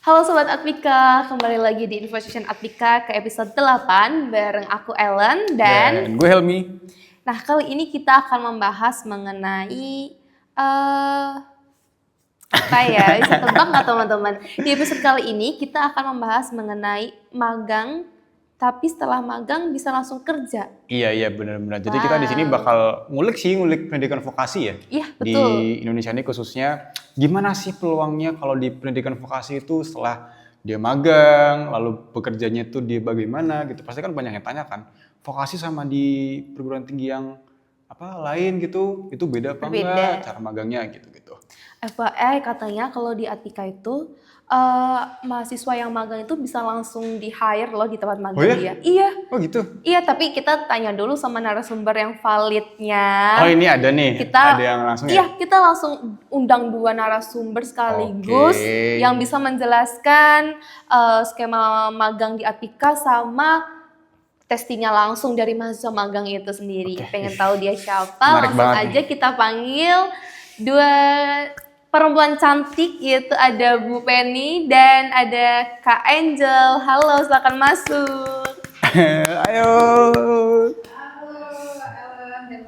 Halo Sobat Advika, kembali lagi di Infocation Advika ke episode 8 bareng aku Ellen dan gue Helmi. Nah, kali ini kita akan membahas mengenai apa ya? Bisa tebak nggak teman-teman? Di episode kali ini kita akan membahas mengenai magang, tapi setelah magang bisa langsung kerja. Iya benar-benar. Jadi kita di sini bakal ngulik pendidikan vokasi ya. Iya, betul. Di Indonesia ini khususnya gimana sih peluangnya kalau di pendidikan vokasi itu setelah dia magang, lalu bekerjanya itu dia bagaimana gitu. Pasti kan banyak yang tanya kan, vokasi sama di perguruan tinggi yang lain gitu, itu beda apa enggak cara magangnya gitu-gitu. FYI katanya kalau di Advika itu mahasiswa yang magang itu bisa langsung di hire loh di tempat magang dia. Iya. Oh gitu? Iya, tapi kita tanya dulu sama narasumber yang validnya. Oh ini ada nih, ada yang langsung ya? Iya, kita langsung undang 2 narasumber sekaligus yang bisa menjelaskan skema magang di Advika sama testingnya langsung dari mahasiswa magang itu sendiri. Pengen tahu dia siapa? Langsung aja kita panggil 2 perempuan cantik, yaitu ada Bu Penny dan ada Kak Angel. Halo, silakan masuk. Ayo.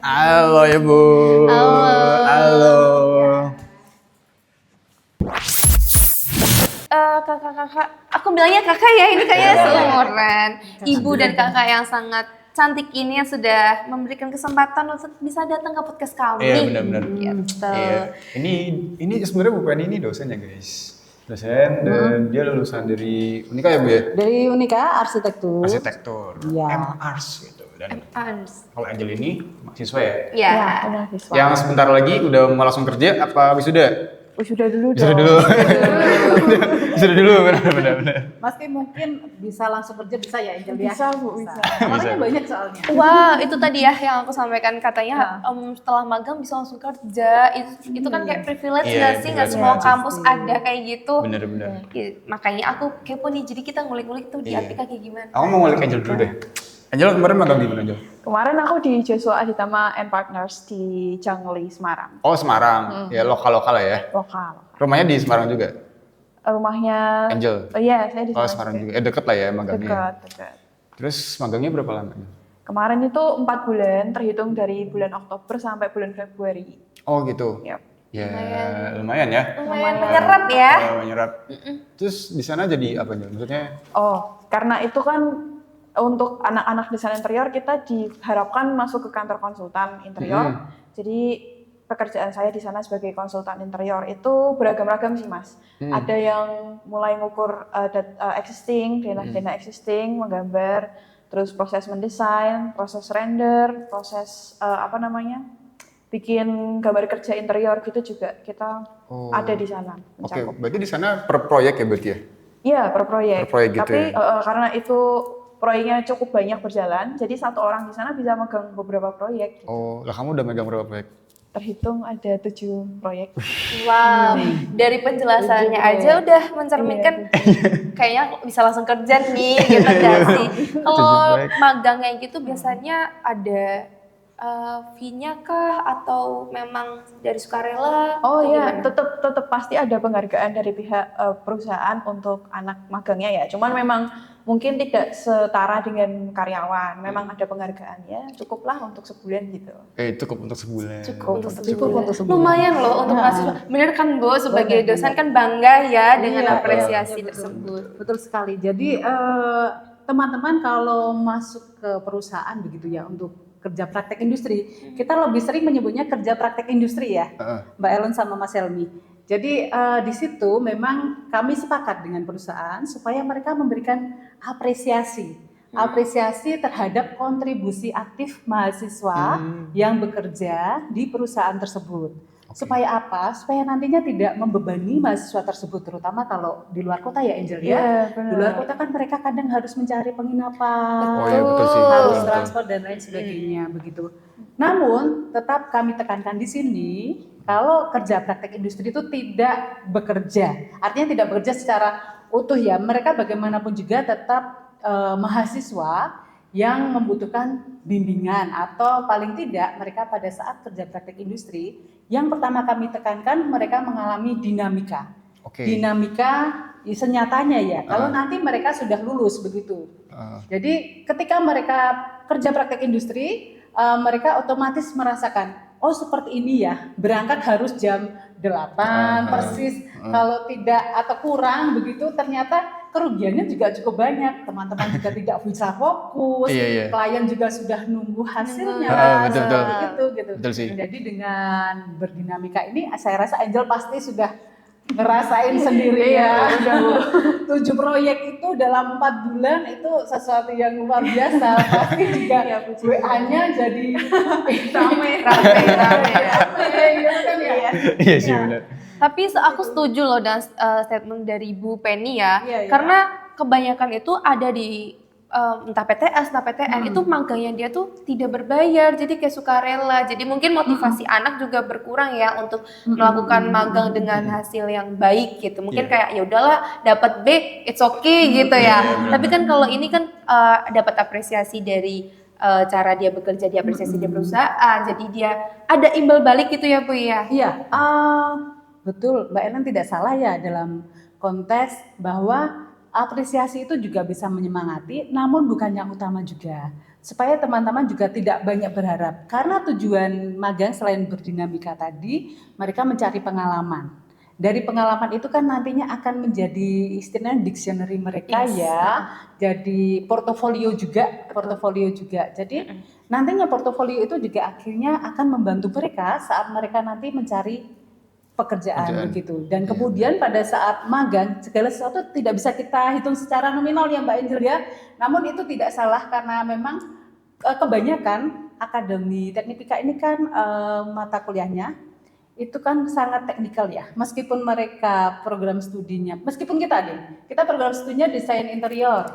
Halo ya Bu. Halo. Kakak, aku bilangnya kakak ya, ini kayaknya seumuran. Ibu dan kakak yang sangat cantik ini yang sudah memberikan kesempatan untuk bisa datang ke podcast kami. Iya benar-benar. Gitu. Iya. Ini sebenarnya Bu Penny ini dosen ya guys. Dosen dan dia lulusan dari Unika ya Bu ya? Dari Unika Arsitektur. Iya. M-Ars gitu. Dan kalau Angel ini mahasiswa ya? Iya. Mahasiswa. Yang sebentar lagi udah mau langsung kerja apa wisuda? Wisuda dulu dong. Wisuda dulu, benar. Mas Ki mungkin bisa langsung kerja, bisa ya Angel ya? Bisa Bu, bisa. Namanya banyak soalnya. Wah, itu tadi ya yang aku sampaikan, katanya setelah magang bisa langsung kerja. Itu kan kayak privilege nggak sih? Nggak semua kampus ada kayak gitu. Bener. Ya, makanya aku kepo nih, jadi kita ngulik-ngulik tuh di Advika kayak gimana. Aku mau ngulik Angel dulu deh. Angel kemarin magang di mana Angel? Kemarin aku di Joshua Aditama and Partners di Jangli, Semarang. Oh Semarang, ya lokal ya? Lokal. Rumahnya di Semarang juga? Rumahnya Angel? Iya, saya di Semarang juga. Deket lah ya magangnya? Dekat. Terus magangnya berapa lama? Kemarin itu 4 bulan, terhitung dari bulan Oktober sampai bulan Februari. Oh gitu? Yap. Ya lumayan ya? Lumayan menyerap ya? Menyerap. Terus di sana jadi apa Angel? Maksudnya? Oh, karena itu kan untuk anak-anak desain interior kita diharapkan masuk ke kantor konsultan interior. Jadi pekerjaan saya di sana sebagai konsultan interior itu beragam-ragam sih Mas. Ada yang mulai ngukur existing, denah existing, menggambar, terus proses mendesain, proses render, proses bikin gambar kerja interior gitu juga kita ada di sana. Oke, berarti di sana per proyek ya berarti ya? Iya, per proyek. Gitu. Tapi karena itu proyeknya cukup banyak berjalan, jadi 1 orang di sana bisa megang beberapa proyek. Gitu. Oh, lah kamu udah megang berapa proyek? Terhitung ada 7 proyek. Wow, dari penjelasannya aja udah mencerminkan kayaknya bisa langsung kerja nih, gitu gak sih? Kalau magang kayak gitu biasanya ada fee-nya kah atau memang dari sukarela? Oh iya, tetap pasti ada penghargaan dari pihak perusahaan untuk anak magangnya ya. Cuman memang mungkin tidak setara dengan karyawan. Memang ada penghargaannya, cukuplah untuk sebulan gitu. Cukup untuk sebulan. Cukup untuk sebulan. Lumayan loh untuk mahasiswa. Bener kan Bu, sebagai dosen kan bangga ya dengan apresiasi tersebut. Betul sekali. Jadi teman-teman kalau masuk ke perusahaan begitu ya untuk kerja praktek industri, kita lebih sering menyebutnya kerja praktek industri ya, Mbak Ellen sama Mas Helmi. Jadi di situ memang kami sepakat dengan perusahaan supaya mereka memberikan apresiasi terhadap kontribusi aktif mahasiswa yang bekerja di perusahaan tersebut. Supaya apa? Supaya nantinya tidak membebani mahasiswa tersebut, terutama kalau di luar kota ya Angel ya. Di luar kota kan mereka kadang harus mencari penginapan, harus transport dan lain sebagainya begitu. Namun tetap kami tekankan di sini kalau kerja praktek industri itu tidak bekerja, artinya tidak bekerja secara utuh ya. Mereka bagaimanapun juga tetap mahasiswa yang membutuhkan bimbingan atau paling tidak mereka pada saat kerja praktek industri yang pertama kami tekankan mereka mengalami dinamika. Dinamika senyatanya ya, kalau nanti mereka sudah lulus begitu. Jadi ketika mereka kerja praktek industri, mereka otomatis merasakan, oh seperti ini ya, berangkat harus jam 8 persis, kalau tidak atau kurang begitu ternyata kerugiannya juga cukup banyak, teman-teman juga tidak bisa fokus, klien juga sudah nunggu hasilnya, gitu. Betul sih. Jadi dengan berdinamika ini, saya rasa Angel pasti sudah ngerasain sendiri ya. 7 proyek itu dalam 4 bulan itu sesuatu yang luar biasa. Pasti juga WA-nya jadi rame. Iya sih benar. Tapi aku setuju loh dengan statement dari Bu Penny ya, Iya. karena kebanyakan itu ada di entah PTS, entah PTN, itu magangnya dia tuh tidak berbayar, jadi kayak sukarela. Jadi mungkin motivasi anak juga berkurang ya untuk melakukan magang dengan hasil yang baik gitu. Mungkin kayak ya udahlah dapat B, it's okay gitu ya. Tapi kan kalau ini kan dapat apresiasi dari cara dia bekerja, diapresiasi di perusahaan, jadi dia ada imbal balik gitu ya Bu ya. Iya, betul, Mbak Ellen tidak salah ya dalam konteks bahwa apresiasi itu juga bisa menyemangati, namun bukan yang utama juga. Supaya teman-teman juga tidak banyak berharap. Karena tujuan magang selain berdinamika tadi, mereka mencari pengalaman. Dari pengalaman itu kan nantinya akan menjadi istilahnya dictionary mereka ya, jadi portofolio juga. Jadi nantinya portofolio itu juga akhirnya akan membantu mereka saat mereka nanti mencari pekerjaan begitu. Dan kemudian pada saat magang segala sesuatu tidak bisa kita hitung secara nominal ya Mbak Angel ya. Namun itu tidak salah karena memang kebanyakan akademi teknika ini kan mata kuliahnya itu kan sangat teknikal ya. Meskipun mereka program studinya, meskipun kita program studinya desain interior.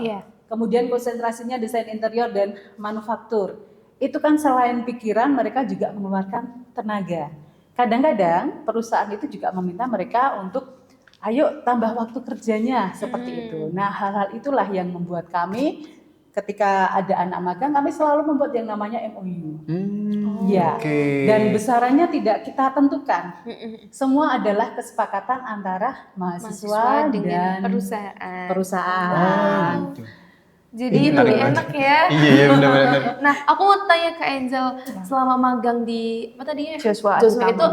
Kemudian konsentrasinya desain interior dan manufaktur. Itu kan selain pikiran mereka juga mengeluarkan tenaga. Kadang-kadang perusahaan itu juga meminta mereka untuk ayo tambah waktu kerjanya seperti itu. Nah hal-hal itulah yang membuat kami ketika ada anak magang kami selalu membuat yang namanya MOU. Dan besarannya tidak kita tentukan. Semua adalah kesepakatan antara mahasiswa dengan dan perusahaan. Jadi lebih enak ya. Iya benar-benar. Nah, aku mau tanya ke Angel, selama magang di apa tadi ya? Joshua itu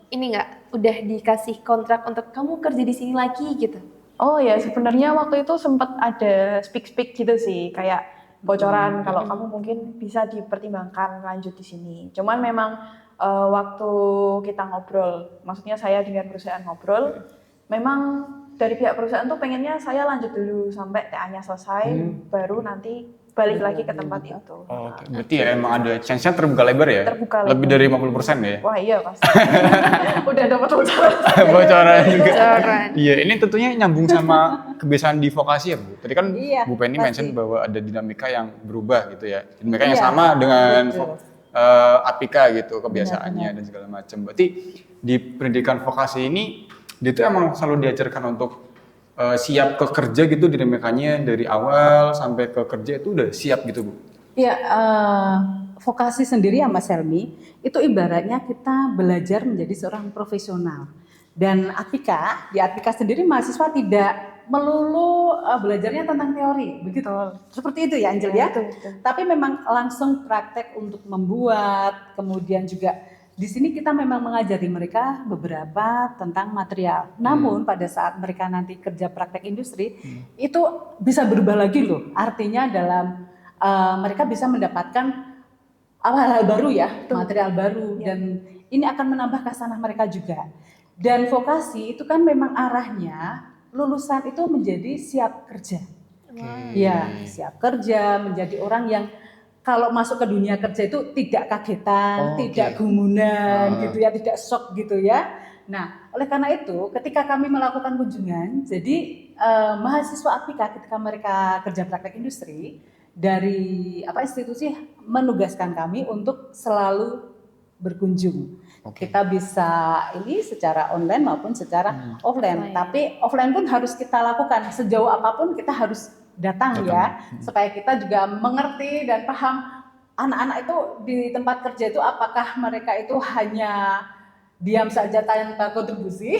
ini nggak udah dikasih kontrak untuk kamu kerja di sini lagi gitu? Oh ya, sebenarnya waktu itu sempat ada speak gitu sih, kayak bocoran kalau kamu mungkin bisa dipertimbangkan lanjut di sini. Cuman memang waktu kita ngobrol, maksudnya saya dengan perusahaan ngobrol, memang dari pihak perusahaan tuh pengennya saya lanjut dulu sampai TA-nya selesai, baru nanti balik lagi ke tempat itu. Berarti ya emang ada chance-nya terbuka lebar ya? Terbuka lebar. Lebih dari 50% ya? Wah iya pasti. Udah dapat bocoran. Bocoran juga. Iya, ini tentunya nyambung sama kebiasaan di vokasi ya Bu. Tadi kan Bu Penny mention bahwa ada dinamika yang berubah gitu ya. Dinamika yang sama dengan Apika gitu, kebiasaannya dan segala macam. Berarti di pendidikan vokasi ini dia tuh emang selalu diajarkan untuk siap ke kerja gitu, dinamikanya dari awal sampai ke kerja itu udah siap gitu Bu? Iya, vokasi sendiri ya Mas Helmi, itu ibaratnya kita belajar menjadi seorang profesional. Dan di Apika sendiri mahasiswa tidak melulu belajarnya tentang teori, begitu. Seperti itu ya Angel ya? Betul. Tapi memang langsung praktek untuk membuat, kemudian juga di sini kita memang mengajari mereka beberapa tentang material. Namun pada saat mereka nanti kerja praktek industri, itu bisa berubah lagi loh. Artinya dalam mereka bisa mendapatkan hal-hal baru ya, material baru. Dan ini akan menambah khasanah mereka juga. Dan vokasi itu kan memang arahnya lulusan itu menjadi siap kerja. Ya, siap kerja, menjadi orang yang kalau masuk ke dunia kerja itu tidak kagetan, tidak gumunan gitu ya, tidak shock gitu ya. Nah, oleh karena itu ketika kami melakukan kunjungan, jadi mahasiswa Apika ketika mereka kerja praktek industri dari institusi menugaskan kami untuk selalu berkunjung. Kita bisa ini secara online maupun secara offline. Tapi offline pun harus kita lakukan sejauh apapun kita harus datang ya, supaya kita juga mengerti dan paham anak-anak itu di tempat kerja itu apakah mereka itu hanya diam saja tanpa kontribusi,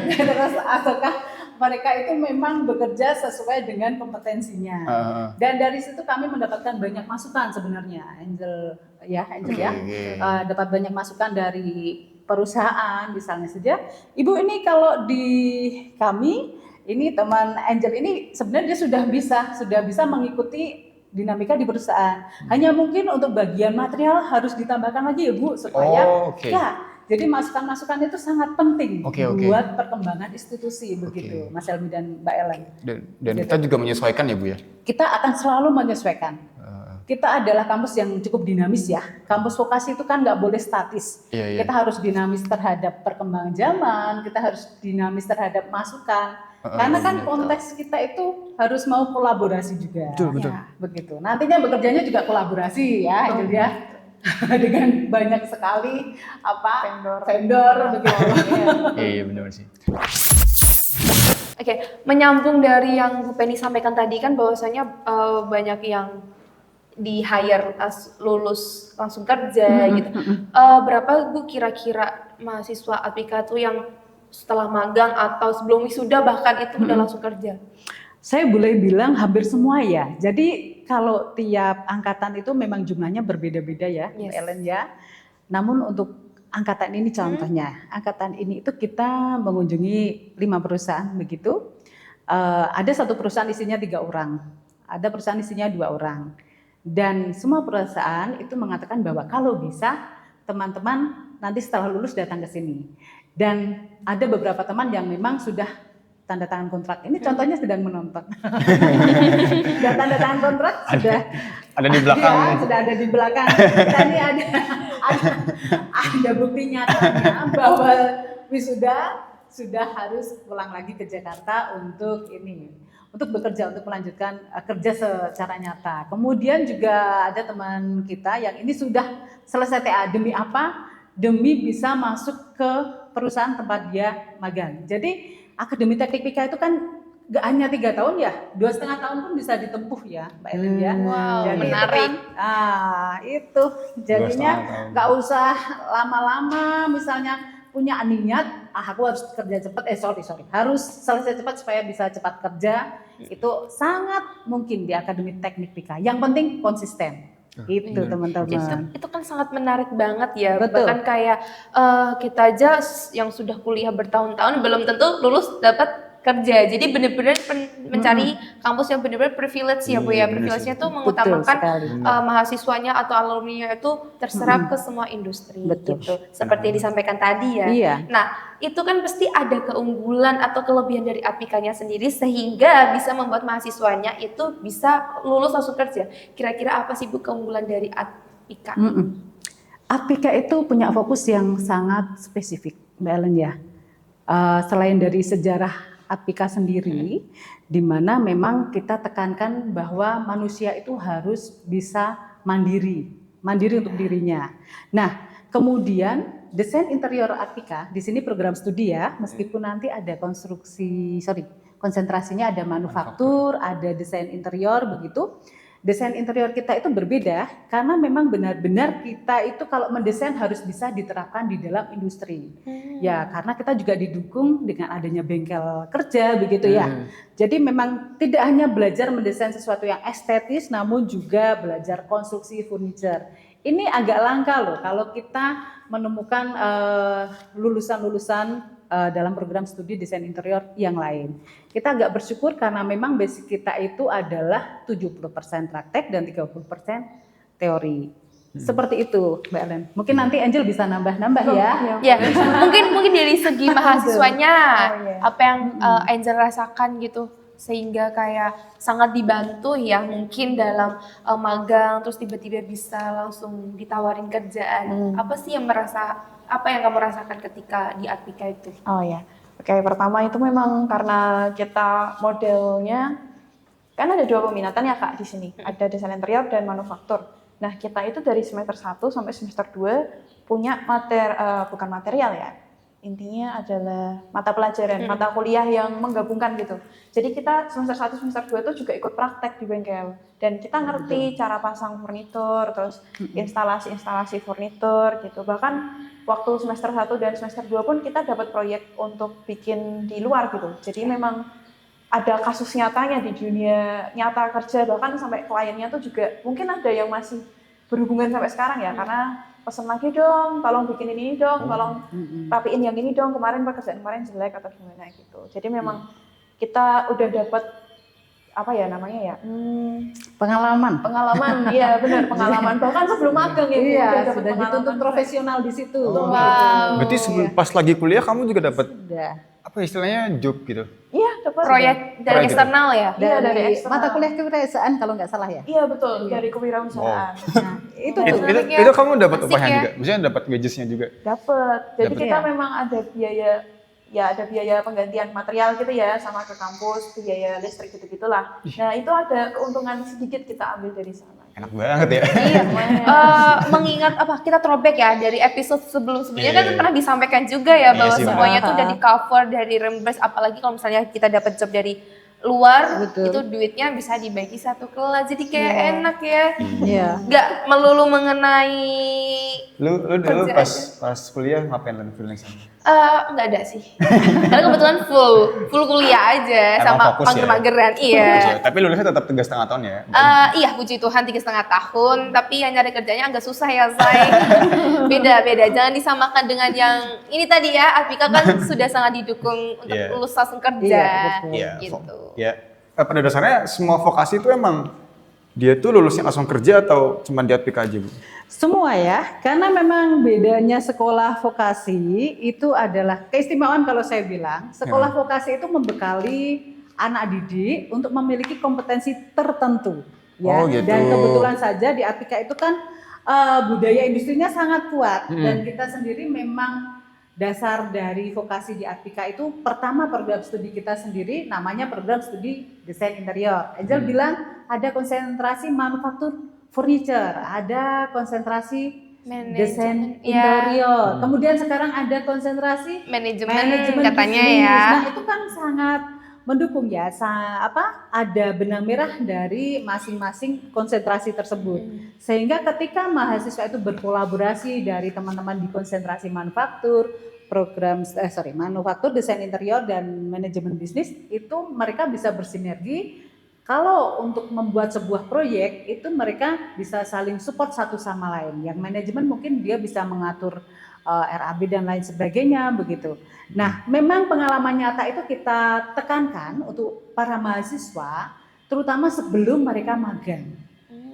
terus ataukah mereka itu memang bekerja sesuai dengan kompetensinya. Dan dari situ kami mendapatkan banyak masukan sebenarnya, Angel ya. Dapat banyak masukan dari perusahaan misalnya saja. Ibu ini kalau di kami ini teman Angel ini sebenarnya dia sudah bisa mengikuti dinamika di perusahaan. Hanya mungkin untuk bagian material harus ditambahkan lagi ya Bu supaya ya. Jadi masukan-masukan itu sangat penting buat perkembangan institusi begitu, Mas Helmi dan Mbak Ellen. Dan kita juga menyesuaikan ya Bu ya? Kita akan selalu menyesuaikan. Kita adalah kampus yang cukup dinamis ya. Kampus vokasi itu kan nggak boleh statis. Kita harus dinamis terhadap perkembangan zaman, kita harus dinamis terhadap masukan. Karena kan konteks kita itu harus mau kolaborasi juga. Betul. Ya, begitu. Nantinya bekerjanya juga kolaborasi ya, Angel ya. Dengan banyak sekali vendor begitu. Iya benar sih. Oke, menyambung dari yang Bu Penny sampaikan tadi kan bahwasanya banyak yang di hire lulus langsung kerja gitu. Berapa Bu kira-kira mahasiswa Adpika tuh yang setelah magang atau sebelum wisuda bahkan itu udah langsung kerja? Saya boleh bilang hampir semua ya. Jadi kalau tiap angkatan itu memang jumlahnya berbeda-beda ya, Ellen ya. Namun untuk angkatan ini contohnya, angkatan ini itu kita mengunjungi 5 perusahaan begitu. Ada satu perusahaan isinya 3 orang, ada perusahaan isinya 2 orang. Dan semua perusahaan itu mengatakan bahwa kalau bisa teman-teman nanti setelah lulus datang ke sini. Dan ada beberapa teman yang memang sudah tanda tangan kontrak. Ini contohnya sedang menonton. Sudah tanda tangan kontrak sudah ada di belakang. Ya, sudah ada di belakang. Tadi ada bukti nyatanya bahwa wisuda sudah harus pulang lagi ke Jakarta untuk bekerja, untuk melanjutkan kerja secara nyata. Kemudian juga ada teman kita yang ini sudah selesai TA. Demi apa? Demi bisa masuk ke perusahaan tempat dia magang. Jadi Akademi Teknik Pika itu kan gak hanya 3 tahun ya, 2,5 tahun pun bisa ditempuh ya, Mbak Ellen ya. Wow, jadi menarik. Itu jadinya gak usah lama-lama, misalnya punya niat, aku harus kerja cepat, harus selesai cepat supaya bisa cepat kerja. Itu sangat mungkin di Akademi Teknik Pika. Yang penting konsisten. Gitu teman-teman. Itu kan sangat menarik banget ya. Betul. Bahkan kayak kita aja yang sudah kuliah bertahun-tahun belum tentu lulus dapat kerja. Jadi benar-benar mencari kampus yang benar-benar privilege ya Bu ya. Privilege-nya tuh mengutamakan mahasiswanya atau alumni-nya itu terserap ke semua industri gitu. Seperti yang disampaikan tadi ya. Iya. Nah, itu kan pasti ada keunggulan atau kelebihan dari Adpika-nya sendiri sehingga bisa membuat mahasiswanya itu bisa lulus langsung kerja. Kira-kira apa sih Bu keunggulan dari Adpika? Adpika itu punya fokus yang sangat spesifik, Mbak Ellen ya. Selain dari sejarah Adpika sendiri, di mana memang kita tekankan bahwa manusia itu harus bisa mandiri untuk dirinya. Nah, kemudian desain interior Adpika di sini program studi ya, meskipun nanti ada konsentrasinya ada manufaktur, ada desain interior begitu. Desain interior kita itu berbeda karena memang benar-benar kita itu kalau mendesain harus bisa diterapkan di dalam industri. Ya, karena kita juga didukung dengan adanya bengkel kerja begitu ya. Jadi memang tidak hanya belajar mendesain sesuatu yang estetis namun juga belajar konstruksi furniture. Ini agak langka loh kalau kita menemukan lulusan-lulusan dalam program studi desain interior yang lain. Kita agak bersyukur karena memang basic kita itu adalah 70% praktek dan 30% teori. Seperti itu, Mbak Ellen. Mungkin nanti Angel bisa nambah-nambah ya. Ya, mungkin dari segi mahasiswanya apa yang Angel rasakan gitu sehingga kayak sangat dibantu ya mungkin dalam magang terus tiba-tiba bisa langsung ditawarin kerjaan. Apa yang kamu rasakan ketika di Adpika itu? Oh ya, oke. Pertama itu memang karena kita modelnya kan ada 2 peminatan ya Kak di sini. Ada desain interior dan manufaktur. Nah kita itu dari semester 1 sampai semester 2 punya bukan material ya. Intinya adalah mata pelajaran, mata kuliah yang menggabungkan gitu. Jadi kita semester 1, semester 2 itu juga ikut praktek di bengkel. Dan kita ngerti cara pasang furnitur, terus instalasi-instalasi furnitur gitu. Bahkan waktu semester 1 dan semester 2 pun kita dapat proyek untuk bikin di luar gitu. Jadi memang ada kasus nyatanya di dunia nyata kerja, bahkan sampai kliennya tuh juga mungkin ada yang masih berhubungan sampai sekarang ya, karena pesen lagi dong, tolong bikin ini dong, tolong rapiin yang ini dong, kemarin pekerjaan kemarin jelek atau gimana gitu. Jadi memang kita udah dapat apa ya namanya ya, Pengalaman. iya benar, pengalaman bahkan sebelum magang ya, Iya, udah dapat sudah dituntut pengalaman. profesional di situ. Wow. Berarti sebelum pas lagi kuliah kamu juga dapat Sudah. apa istilahnya job gitu? Iya dapat Proyek dari Proyek eksternal ya? Iya, dari Dari eksternal. mata kuliah kewirausahaan kalau nggak salah ya. Iya betul, dari kewirausahaan. Nah, itu Oh. Itu, tuh. Menarik ya. itu kamu dapat Asik upahnya ya. juga? Maksudnya dapat wagesnya juga? Dapat. Jadi Dapet. kita Ya. memang ada biaya, ya ada biaya penggantian material gitu ya, sama ke kampus, biaya listrik gitu-gitulah. Nah itu ada keuntungan sedikit kita ambil dari sana. Enak banget ya. Iya, mengingat apa kita throwback ya dari episode sebelum-sebelumnya Iya, kan iya. pernah disampaikan juga ya Iya bahwa sih, semuanya benar. tuh udah di cover dari reimburse, apalagi kalau misalnya kita dapat job dari luar, Betul. itu duitnya bisa dibagi satu kelas, jadi kayak Iya. enak ya, Iya. nggak melulu mengenai Lu dulu Kerja pas kuliah ngapain lan freelance? nggak ada sih, karena kebetulan full kuliah aja Emang sama fokus ya? mager-mageran, iya. Tapi lulusnya tetap 3,5 tahun ya? Iya, puji Tuhan 3,5 tahun, tapi yang nyari kerjanya agak susah ya, Say. Beda, jangan disamakan dengan yang ini tadi ya, Apika kan sudah sangat didukung untuk Iya. lulus langsung kerja, Iya, betul. Iya, gitu. Ya, pada dasarnya semua vokasi itu emang dia tuh lulusnya langsung kerja atau cuma di APK aja, Bu? Semua ya, karena memang bedanya sekolah vokasi itu adalah keistimewaan kalau saya bilang, sekolah vokasi itu membekali anak didik untuk memiliki kompetensi tertentu. Ya, Oh, gitu. dan kebetulan saja di Apika itu kan budaya industrinya sangat kuat dan kita sendiri memang dasar dari vokasi di Apika itu pertama program studi kita sendiri namanya program studi desain interior. Angel bilang ada konsentrasi manufaktur furniture, ada konsentrasi desain Manajemen, ya. interior. Kemudian sekarang ada konsentrasi Manajemen katanya bisnis. ya. Nah, itu kan sangat mendukung ya. Ada benang merah dari masing-masing konsentrasi tersebut. Sehingga ketika mahasiswa itu berkolaborasi dari teman-teman di konsentrasi manufaktur, manufaktur, desain interior dan manajemen bisnis, itu mereka bisa bersinergi. Kalau untuk membuat sebuah proyek itu mereka bisa saling support satu sama lain. Yang manajemen mungkin dia bisa mengatur RAB dan lain sebagainya begitu. Nah, memang pengalaman nyata itu kita tekankan untuk para mahasiswa, terutama sebelum mereka magang.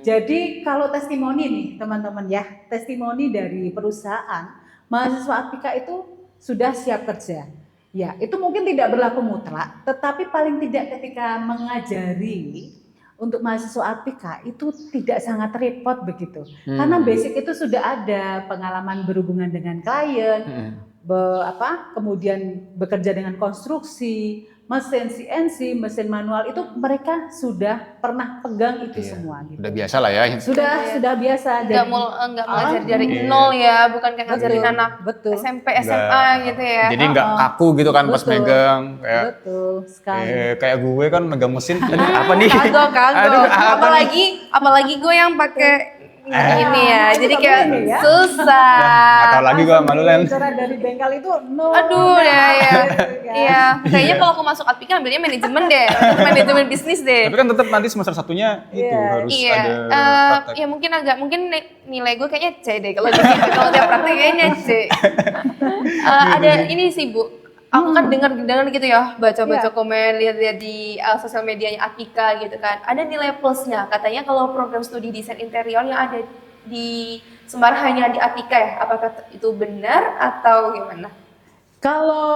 Jadi kalau testimoni nih teman-teman ya, testimoni dari perusahaan, mahasiswa Apika itu sudah siap kerja. Ya, itu mungkin tidak berlaku mutlak, tetapi paling tidak ketika mengajari untuk mahasiswa Apika itu tidak sangat repot begitu. Karena basic itu sudah ada pengalaman berhubungan dengan klien, kemudian bekerja dengan konstruksi, mesin CNC, mesin manual itu mereka sudah pernah pegang itu semua gitu. Udah biasa lah ya. Sudah biasa. Nggak ngajar dari nol ya, bukan kayak ngajarin anak betul. SMP, SMA gitu ya. Jadi nggak kaku gitu kan pas Betul. megang kayak Betul sekali. kayak gue kan megang mesin apa nih? Kagok. Aduh, apa nih? Apalagi gue yang pakai ini ya, jadi kayak ini ya. susah. Nggak tahu lagi gue malu Len. Bicara dari bengkel itu no. Aduh ya, gitu kan. iya. Kayaknya kalau aku masuk Apika ambilnya manajemen deh, manajemen bisnis deh. Tapi kan tetap nanti semester satunya itu harus Iya, ada praktek. ya mungkin nilai gue kayaknya C deh kalau di situ. Kalau tiap praktek kayaknya C. Ada ini sih Bu, aku kan dengar gitu ya, baca-baca Iya. komen, lihat-lihat di sosial medianya Apika gitu kan. Ada nilai plusnya, katanya kalau program studi desain interior yang ada di Sumbar hanya di Apika ya, apakah itu benar atau gimana? Kalau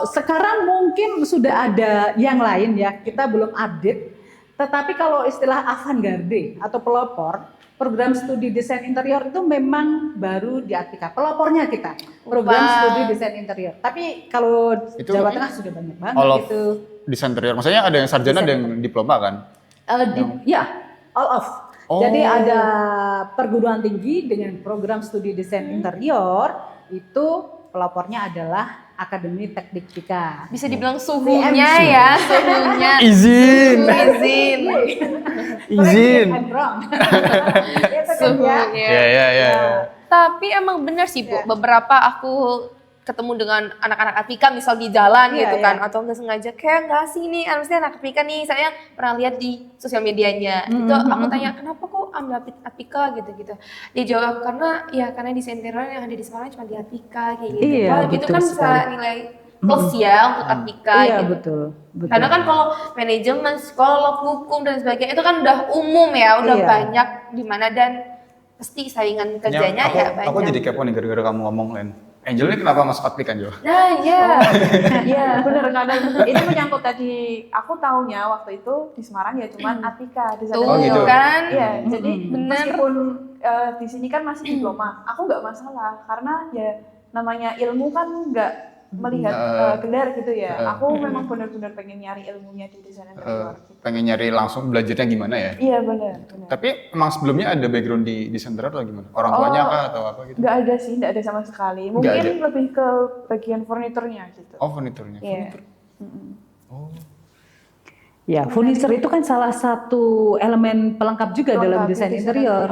sekarang mungkin sudah ada yang lain ya, kita belum update. Tetapi kalau istilah avant-garde atau pelopor, program studi desain interior itu memang baru di Apika. Pelopornya kita, program Wah. studi desain interior. Tapi kalau Itu Jawa Tengah sudah banyak banget all of itu. desain interior. Maksudnya ada yang sarjana, ada yang diploma kan? Ya, all of. Oh. Jadi ada perguruan tinggi dengan program studi desain interior, itu pelopornya adalah Akademi Teknik Pika. Bisa dibilang suhunya CMC. ya, suhunya. Izin. Izin. Izin. I'm wrong. Itu kan ya. Suhunya. Ya. Tapi emang bener sih Bu, beberapa aku ketemu dengan anak-anak Atika misal di jalan gitu kan, atau nggak sengaja kayak nggak sih nih harusnya anak Atika nih, saya pernah lihat di sosial medianya. Itu aku tanya kenapa kok ambil Atika gitu-gitu. Dia jawab karena desain interior yang ada di Semarang cuma di Atika kayak gitu. Iya, Itu betul kan bisa sekali. nilai plus ya untuk Atika Iya gitu. betul. Karena kan kalau manajemen, psikolog, hukum dan sebagainya itu kan udah umum ya, udah Iya. banyak di mana dan pasti saingan kerjanya aku, ya banyak. aku jadi kepo nih gara-gara kamu ngomong Len. Angel ini kenapa masuk Atika Jo? Nah, ya. Iya bener kadang ini menyangkut tadi aku taunya waktu itu di Semarang ya cuman Atika di sana. Tuh gitu. kan. Iya, jadi Bener. meskipun di sini kan masih diploma, aku nggak masalah karena ya namanya ilmu kan nggak melihat gelar gitu ya. Aku memang benar-benar pengen nyari ilmunya di desain interior. Gitu. Pengen nyari langsung belajarnya gimana ya? Iya benar. Tapi emang sebelumnya ada background di desain interior atau gimana? Orang tuanya kah atau apa gitu? Nggak ada sih, nggak ada sama sekali. Nggak Mungkin ada. lebih ke bagian furniturnya gitu. Oh, furniturnya. Iya. Oh. Ya, furniture itu kan salah satu elemen pelengkap juga dalam desain interior.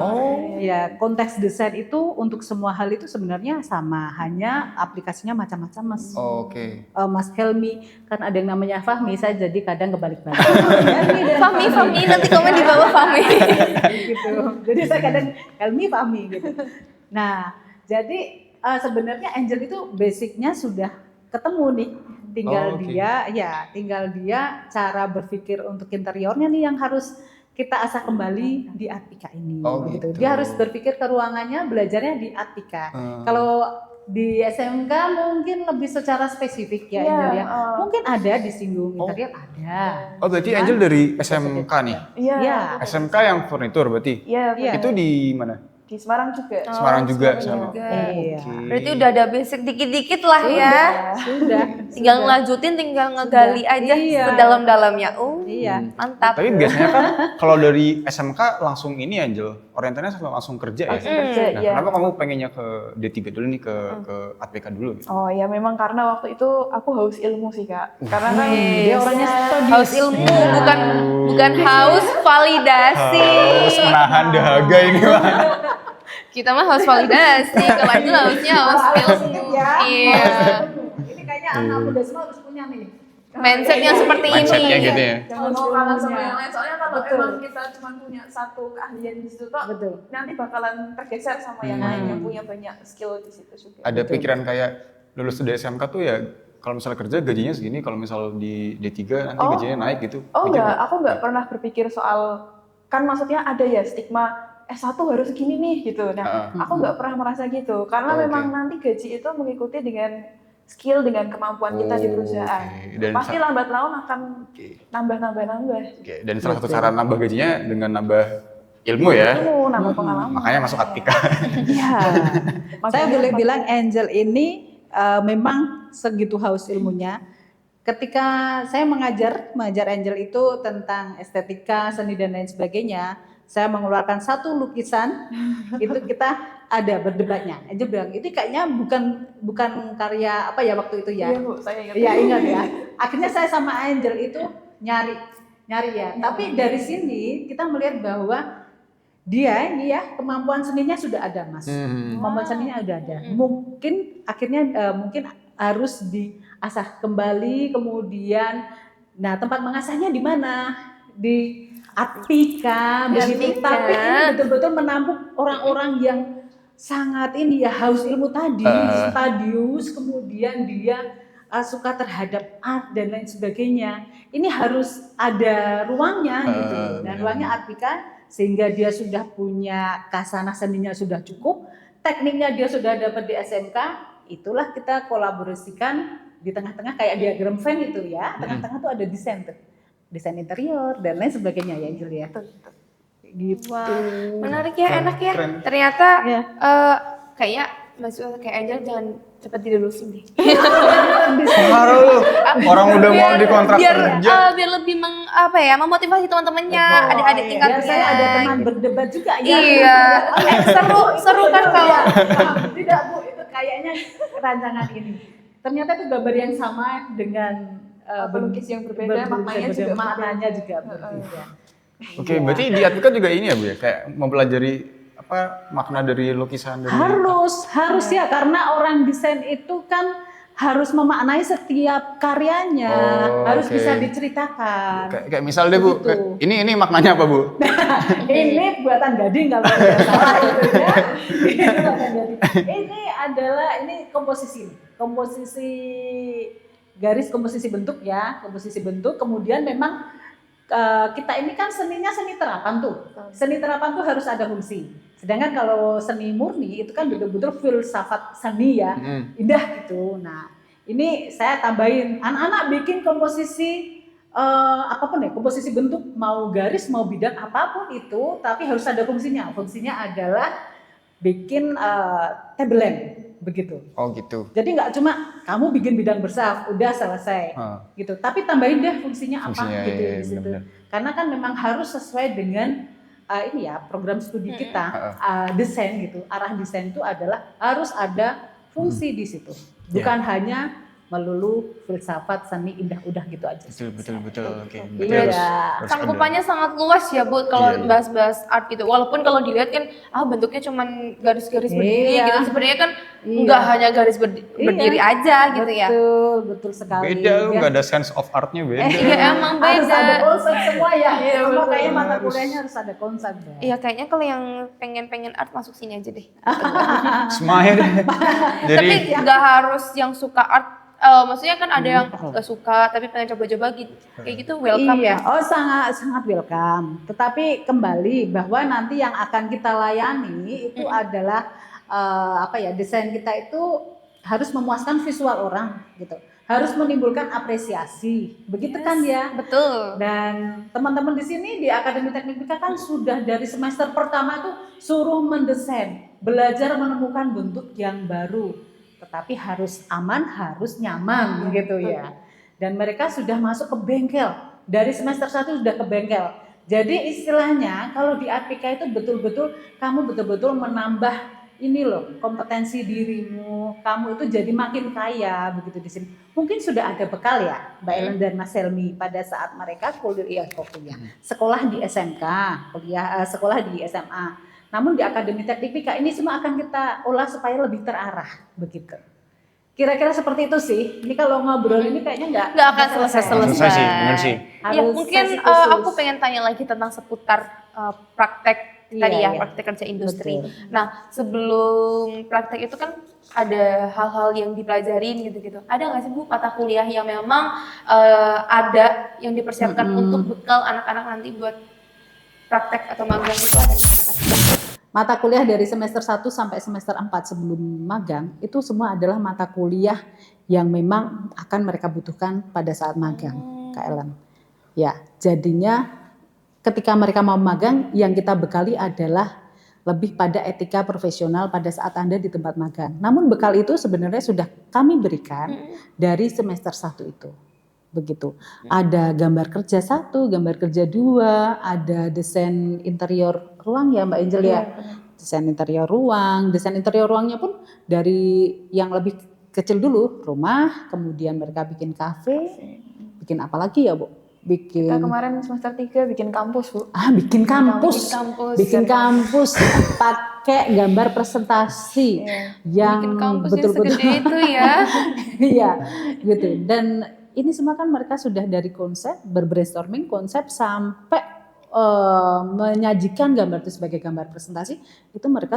Ya, konteks desain itu untuk semua hal itu sebenarnya sama, hanya aplikasinya macam-macam, Mas. Oke. Mas Helmi, kan ada yang namanya Fahmi, saya jadi kadang kebalik-balik. Fahmi, nanti komen di bawah Fahmi. Gitu. Jadi saya kadang Helmi, Fahmi gitu. Nah, jadi sebenarnya Angel itu basicnya sudah ketemu nih. Tinggal dia cara berpikir untuk interiornya nih yang harus kita asah kembali di Atika ini. Gitu. Dia harus berpikir ke ruangannya, belajarnya di Atika. Kalau di SMK mungkin lebih secara spesifik ya, Angel ya. Mungkin ada disinggung interior ada. Oh, berarti Angel dari SMK nih? Iya. SMK yang furnitur berarti? Iya. Itu di mana? Di Semarang juga. Semarang juga sama. Iya. Berarti udah ada basic dikit-dikit lah ya. Sudah. Tinggal ngelanjutin, tinggal ngegali aja sedalam-dalamnya. Iya. Mantap. Tapi biasanya kan kalau dari SMK langsung ini Angel, orientasinya langsung kerja ya? Kerja, Nah, iya. kenapa kamu pengennya ke D3 dulu nih, ke ATPK dulu gitu? Oh ya memang karena waktu itu aku haus ilmu sih Kak. Karena kan Dia orangnya Haus ilmu, bukan haus validasi. Harus menahan dahaga ini Pak. Kita mah haus validasi, kalau itu hausnya haus ilmu. Iya. Ini kayaknya anak muda semua harus punya nih. Mindset yang seperti Mindsetnya ini. gitu ya? jangan mau kalah sama yang lain. Soalnya kalau emang kita cuma punya satu keahlian di situ toh, nanti bakalan tergeser sama yang lain yang punya banyak skill di situ juga. Ada pikiran kayak lulus dari SMK tuh ya kalau misalnya kerja gajinya segini, kalau misal di D3 nanti gajinya naik gitu. Oh Mikir enggak, aku enggak pernah berpikir soal, kan maksudnya ada ya stigma S1 harus segini nih gitu. Nah, aku nggak pernah merasa gitu karena memang nanti gaji itu mengikuti dengan skill, dengan kemampuan kita di perusahaan. Dan Pasti lambat laun akan nambah. Oke. Dan salah satu cara nambah gajinya dengan nambah ilmu ya. Ilmu, nambah pengalaman. Makanya masuk Atika. Iya. Saya boleh bilang Angel ini memang segitu haus ilmunya. Ketika saya mengajar Angel itu tentang estetika, seni dan lain sebagainya, saya mengeluarkan satu lukisan, itu kita ada berdebatnya. Angel bilang itu kayaknya bukan karya apa ya waktu itu ya. Iya Bu, saya ingat. Iya ingat ya. Akhirnya saya sama Angel itu nyari ya. Tapi dari sini kita melihat bahwa dia ini ya kemampuan seninya sudah ada Mas. Kemampuan seninya sudah ada. Mungkin akhirnya mungkin harus diasah kembali, kemudian nah tempat mengasahnya di mana? Di Atika begitu. Tapi ini betul-betul menampung orang-orang yang sangat ini ya haus ilmu tadi, studius, kemudian dia suka terhadap art dan lain sebagainya. Ini harus ada ruangnya gitu. Dan ruangnya Atika sehingga dia sudah punya kasanah seninya sudah cukup, tekniknya dia sudah dapat di SMK, itulah kita kolaborasikan di tengah-tengah kayak diagram Venn itu ya. Tengah-tengah tuh ada desain interior dan lain sebagainya ya Angel ya. Gitu. Wow, menarik ya, enak ya. Keren. Ternyata kayaknya maksudnya kayak Angel jangan cepat dilulusin deh. Orang udah mau dikontrak kerja. Biar lebih memotivasi teman-temannya, adik-adik tingkatnya. Biar saya ada teman berdebat juga ya. Iya. Seru kan kalau tidak Bu, itu kayaknya rancangan ini. Ternyata itu gambar yang sama dengan pelukis yang berbeda, maknanya juga berbeda. Oke, berarti di Atika juga ini ya Bu ya, kayak mempelajari makna dari lukisan dari Harus ya, karena orang desain itu kan harus memaknai setiap karyanya, harus bisa diceritakan. Kayak misal deh Bu, ini maknanya apa Bu? Ini buatan Gading kalau tidak salah gitu ya. Ini buatan Gading. Ini komposisi garis, komposisi bentuk ya, komposisi bentuk. Kemudian memang kita ini kan seninya seni terapan tuh. Seni terapan tuh harus ada fungsi. Sedangkan kalau seni murni itu kan betul-betul filsafat seni ya, indah gitu. Nah, ini saya tambahin, anak-anak bikin komposisi apapun ya, komposisi bentuk, mau garis, mau bidang apapun itu, tapi harus ada fungsinya. Fungsinya adalah bikin table lamp, begitu. Oh gitu. Jadi nggak cuma kamu bikin bidang bersaf, udah selesai, gitu. Tapi tambahin deh fungsinya apa gitu di situ. Karena kan memang harus sesuai dengan ini ya program studi kita, desain gitu. Arah desain itu adalah harus ada fungsi di situ, bukan hanya melulu filsafat seni indah udah gitu aja. Betul. Oke. Iya. Sangkupannya sangat luas ya Bu kalau bahas-bahas art gitu. Walaupun kalau dilihat kan bentuknya cuman garis-garis berdiri gitu. Sebenarnya kan nggak hanya garis berdiri aja gitu ya. Betul sekali. Beda lu nggak ada sense of artnya beda. Iya emang Harus beda. ada konsep semua ya. Iya, Semua betul. kayaknya mata kuliahnya harus ada konsep deh. Iya kayaknya kalau yang pengen art masuk sini aja deh. Semuanya deh. Jadi Tapi nggak harus yang suka art. Maksudnya kan ada yang nggak suka tapi pengen coba-coba gitu. Kayak gitu welcome Iya, ya. sangat welcome. Tetapi kembali bahwa nanti yang akan kita layani itu adalah desain kita itu harus memuaskan visual orang gitu. Harus menimbulkan apresiasi. Begitu kan ya? Betul. Dan teman-teman di sini di Akademi Teknik Mika kan sudah dari semester pertama tuh suruh mendesain, belajar menemukan bentuk yang baru. Tetapi harus aman, harus nyaman gitu ya. Dan mereka sudah masuk ke bengkel. Dari semester 1 sudah ke bengkel. Jadi istilahnya kalau di APK itu kamu betul-betul menambah ini loh, kompetensi dirimu. Kamu itu jadi makin kaya begitu di sini. Mungkin sudah ada bekal ya, Mbak Ellen dan Mas Helmi pada saat mereka kuliah. Sekolah di SMK, sekolah di SMA. Namun di Akademi Teknik Mika ini semua akan kita olah supaya lebih terarah begitu. Kira-kira seperti itu sih. Ini kalau ngobrol ini kayaknya nggak akan selesai. sih, benar sih. Ya mungkin aku pengen tanya lagi tentang seputar praktek tadi ya, praktek kerja industri. Betul. Nah sebelum praktek itu kan ada hal-hal yang dipelajarin gitu-gitu. Ada nggak sih Bu mata kuliah yang memang ada yang dipersiapkan untuk bekal anak-anak nanti buat praktek atau magang itu ada mata kuliah dari semester 1 sampai semester 4 sebelum magang itu semua adalah mata kuliah yang memang akan mereka butuhkan pada saat magang, Kak Ellen. Ya, jadinya ketika mereka mau magang yang kita bekali adalah lebih pada etika profesional pada saat Anda di tempat magang. Namun bekal itu sebenarnya sudah kami berikan dari semester 1 itu. Begitu. Ada gambar kerja 1, gambar kerja 2, ada desain interior ruang ya Mbak Angel ya. Desain interior ruangnya pun dari yang lebih kecil dulu, rumah, kemudian mereka bikin kafe, bikin apa lagi ya Bu? Kita kemarin semester 3 bikin kampus Bu. Bikin kampus. Bikin kampus pakai gambar presentasi yang bikin kampus betul-betul segede itu ya. Iya, gitu. Dan ini semua kan mereka sudah dari konsep, berbrainstorming konsep sampai menyajikan gambar itu sebagai gambar presentasi, itu mereka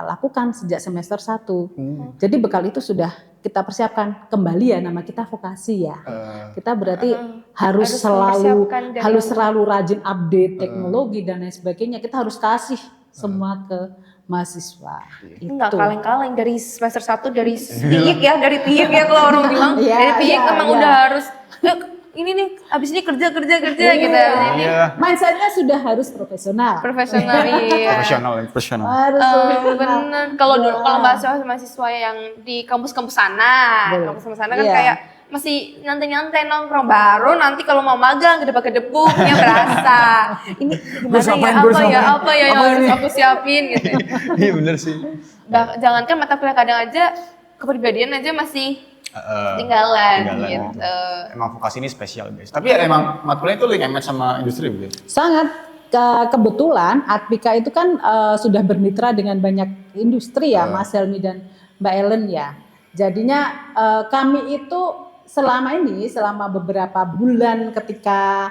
lakukan sejak semester 1. Jadi bekal itu sudah kita persiapkan kembali ya, nama kita vokasi ya. Kita berarti harus selalu rajin update teknologi dan lain sebagainya. Kita harus kasih semua ke mahasiswa. Enggak kaleng-kaleng dari semester 1 dari piik ya kalau orang bilang. Dari piik emang udah harus ini nih abis ini kerja gitu. Mindsetnya sudah harus profesional. Profesional. Harus bener. Kalau mahasiswa yang di kampus-kampus sana, kan kayak masih nyantai-nyantai nongkrong, baru nanti kalau mau magang gedebak-gedebuknya berasa. Ini gimana apa ya yang harus aku siapin gitu. Iya bener sih. Jangankan mata kuliah, kadang aja kepribadian aja masih tinggalan gitu. Emang vokasi ini spesial guys. Tapi ya emang mata kuliah itu link emet sama industri gitu. Sangat. kebetulan Atpika itu kan sudah bermitra dengan banyak industri ya, Mas Helmi dan Mbak Ellen ya. Jadinya kami itu selama beberapa bulan ketika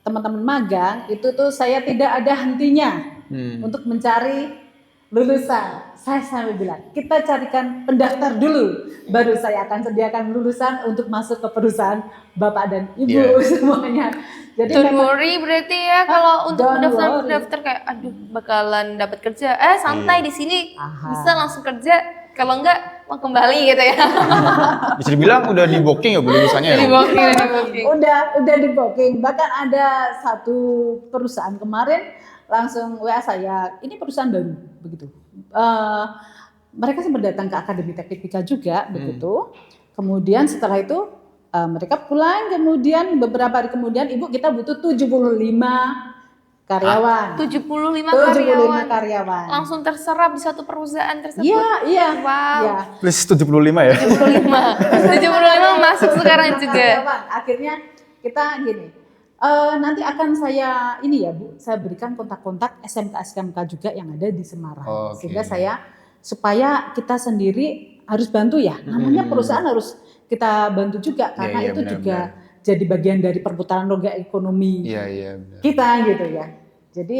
teman-teman magang itu tuh saya tidak ada hentinya untuk mencari lulusan. Saya sampai bilang, kita carikan pendaftar dulu, baru saya akan sediakan lulusan untuk masuk ke perusahaan Bapak dan Ibu semuanya. Jadi Don't worry berarti ya kalau untuk don't pendaftar kayak aduh bakalan dapat kerja. Santai di sini bisa langsung kerja. Kalau enggak mau kembali gitu ya. Bisa dibilang udah di booking ya Bu lulusannya ya? Di booking. udah di booking. Bahkan ada satu perusahaan kemarin langsung WA saya, ini perusahaan baru begitu. Mereka sempat datang ke Akademi Teknik Pika juga begitu. Kemudian setelah itu mereka pulang, kemudian beberapa hari kemudian Ibu kita butuh 75 karyawan. 75 karyawan. Langsung terserap di satu perusahaan tersebut. Iya. Wow. Ya. Please 75 ya? 75 masuk sekarang juga. Karyawan. Akhirnya kita gini, nanti akan saya ini ya Bu, saya berikan kontak-kontak SMK juga yang ada di Semarang. Sehingga supaya kita sendiri harus bantu ya. Namanya perusahaan harus kita bantu juga karena itu benar, juga jadi bagian dari perputaran roda ekonomi kita gitu ya. Jadi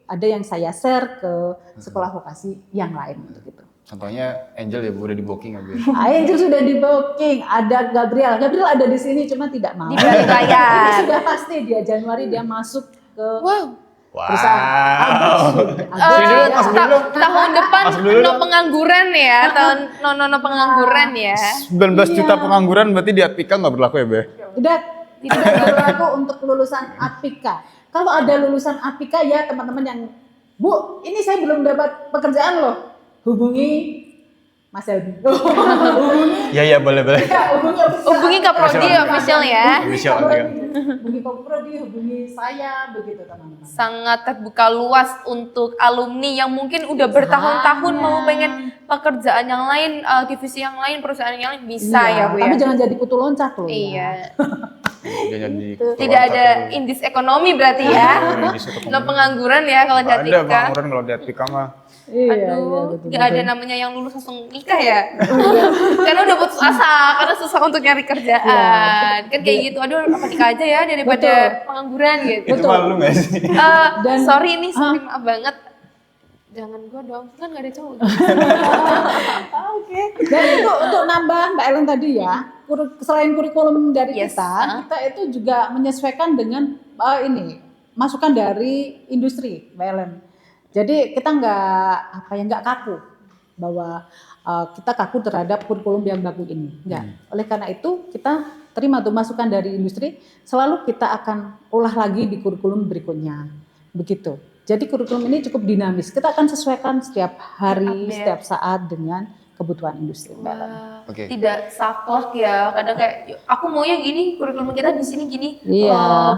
ada yang saya share ke sekolah vokasi yang lain gitu. Contohnya Angel ya Bu, udah di booking ya Bu? Angel sudah di booking, ada Gabriel ada di sini cuma tidak mau. Di balik layar. Ini sudah pasti dia Januari dia masuk ke Wow. Tahun depan no pengangguran ya, no pengangguran ya. 19 juta pengangguran berarti di Atpika nggak berlaku ya Be? Udah tidak berlaku untuk lulusan Atpika. Kalau ada lulusan Atpika ya teman-teman yang Bu, ini saya belum dapat pekerjaan loh, hubungi Mas Helmi. Iya boleh. Hubungi Kak Prodi official ya. Hubungi Kak Prodi, hubungi saya begitu teman-teman. Sangat terbuka luas untuk alumni yang mungkin udah bertahun-tahun mau pengen pekerjaan yang lain, divisi yang lain, perusahaan yang lain bisa ya Bu ya. Tapi jangan jadi kutu loncat loh. Iya. Tidak ada indis ekonomi berarti ya. No pengangguran ya kalau di Atpika. Ada pengangguran kalau di Atpika mah. Aduh, nggak ada namanya yang lulus langsung nikah ya. Karena udah putus asa, karena susah untuk nyari kerjaan. Kan kayak gitu, aduh apa nikah aja ya daripada pengangguran gitu. Itu malu nggak sih? Sorry nih, maaf banget. Jangan gua dong, kan nggak ada cowok. Oke. Dan itu untuk nambah Mbak Ellen tadi ya, selain kurikulum dari kita itu juga menyesuaikan dengan masukan dari industri Mbak Ellen. Jadi kita nggak kaku bahwa kita kaku terhadap kurikulum yang baku ini. Enggak. Oleh karena itu kita terima tuh masukan dari industri, selalu kita akan olah lagi di kurikulum berikutnya. Begitu. Jadi kurikulum ini cukup dinamis. Kita akan sesuaikan setiap hari, setiap saat dengan kebutuhan industri. Tidak saklek ya. Kadang kayak aku maunya gini, kurikulum kita di sini gini.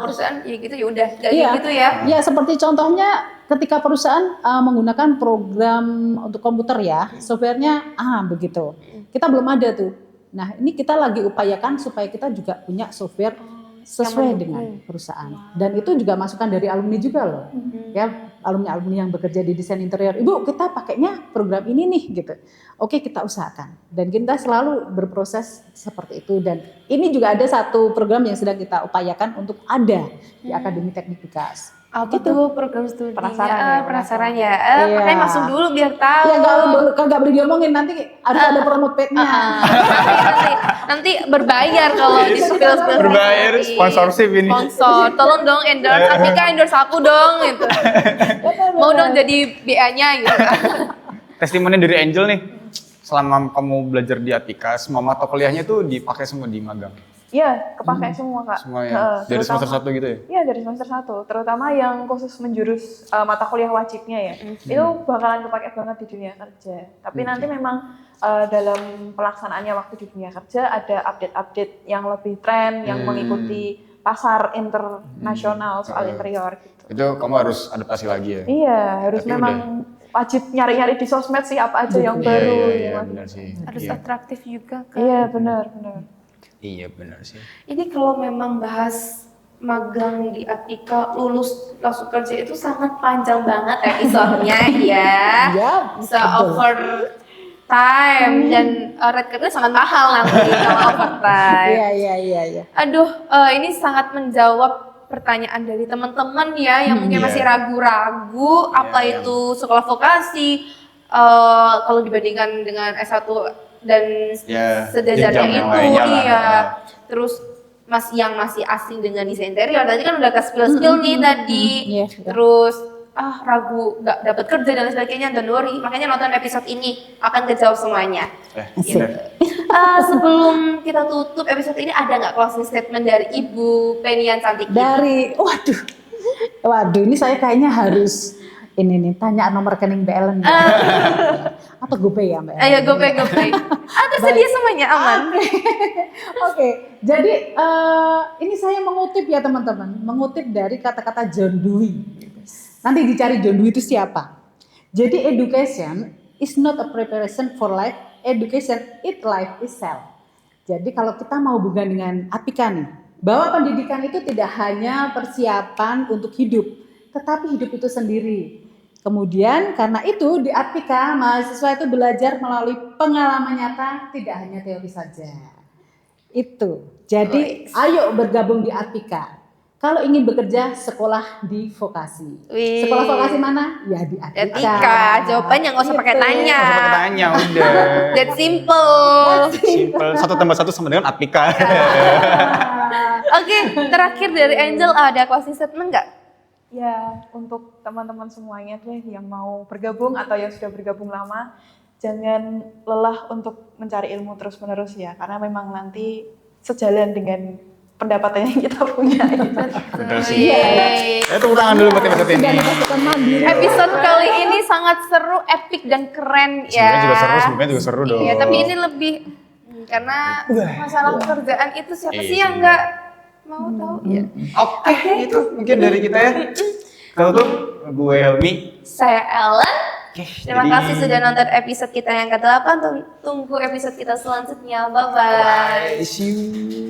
Perusahaan ya gitu ya udah gitu ya. Iya, seperti contohnya ketika perusahaan menggunakan program untuk komputer ya, softwarenya begitu. Kita belum ada tuh. Nah, ini kita lagi upayakan supaya kita juga punya software sesuai dengan perusahaan. Dan itu juga masukan dari alumni juga loh. Ya, alumni yang bekerja di desain interior. Ibu, kita pakainya program ini nih gitu. Oke, kita usahakan. Dan kita selalu berproses seperti itu. Dan ini juga ada satu program yang sedang kita upayakan untuk ada di Akademi Teknik Pikas. Apa tuh program studi? Penasaran ya. Iya. Makanya masuk dulu biar tahu. Ya nggak boleh diomongin, nanti harus ada promote page-nya. Nanti berbayar kalau di spill. Berbayar, sponsorship ini. Sponsor, tolong dong endorse. Atpika endorse aku dong gitu. Mau dong jadi BA-nya gitu. Testimoni dari Angel nih, selama kamu belajar di Atpika, semua mata kuliahnya tuh dipakai semua di magang. Iya, kepakai semua Kak. Semua ya? Dari semester 1 gitu ya? Iya, dari semester 1. Terutama yang khusus menjurus mata kuliah wajibnya ya. Itu bakalan kepakai banget di dunia kerja. Tapi nanti memang dalam pelaksanaannya waktu di dunia kerja ada update-update yang lebih tren, yang mengikuti pasar internasional soal interior gitu. Itu kamu harus adaptasi lagi ya? Iya, harus tapi memang wajib nyari-nyari di sosmed sih apa aja yang baru. Iya, benar sih. Harus atraktif juga kan. Iya, benar. Iya benar sih. Ini kalau memang bahas magang di Atika lulus langsung kerja itu sangat panjang banget episodenya ya. Ya, Bisa betul. overtime dan red cardnya sangat mahal nanti kalau overtime. Iya. Aduh, ini sangat menjawab pertanyaan dari teman-teman ya yang mungkin Iya. masih ragu-ragu apa Iya. itu sekolah vokasi. Kalau dibandingkan dengan S1 dan Ya, sejajarnya jenjang yang itu, lainnya lah. iya. Terus masih asing dengan desain interior. Tadi kan udah ke spill nih tadi. Iya. Terus ragu nggak dapat kerja dan sebagainya, don't worry. Makanya nonton episode ini akan kejawab semuanya. Asik. Sebelum kita tutup episode ini ada nggak closing statement dari Ibu Penian Cantik ini? Waduh, ini saya kayaknya harus ini nih tanya nomor rekening Mbak Ellen. Apa GoPay ya Mbak Ellen? Ayo gopay. Tersedia semuanya aman. Oke, jadi ini saya mengutip ya teman-teman, mengutip dari kata-kata John Dewey. Nanti dicari John Dewey itu siapa. Jadi education is not a preparation for life, education is life itself. Jadi kalau kita mau hubungan dengan Atika nih, bahwa pendidikan itu tidak hanya persiapan untuk hidup, tetapi hidup itu sendiri. Kemudian karena itu di Atika mahasiswa itu belajar melalui pengalaman nyata, tidak hanya teori saja. Itu. Jadi ayo bergabung di Atika. Kalau ingin bekerja, sekolah di vokasi. Wih. Sekolah vokasi mana? Ya di Atika. Atika, jawabannya nggak usah pakai Gitu. tanya. Nggak usah pakai tanya, udah. That simple. Simple. 1 tambah 1 sama dengan Atika. Oke, terakhir dari Angel ada closing statement nggak? Ya, untuk teman-teman semuanya deh yang mau bergabung atau yang sudah bergabung lama, jangan lelah untuk mencari ilmu terus-menerus ya, karena memang nanti sejalan dengan pendapatan yang kita punya. Bener sih. Yeay. Tepuk tangan dulu buat episode ini. Sudah dipasukan mandiri. Episode kali ini sangat seru, epic dan keren ya. Sebenarnya juga seru dong. Iya, tapi ini lebih karena masalah pekerjaan itu siapa Iya sih sih, yang nggak mau tahu? Ya. Oke, itu mungkin dari kita ya. Kalau tuh gue Helmi. Saya Ellen. Oke, Terima jadi- kasih sudah nonton episode kita yang ke-8. Tunggu episode kita selanjutnya. Bye-bye. See you.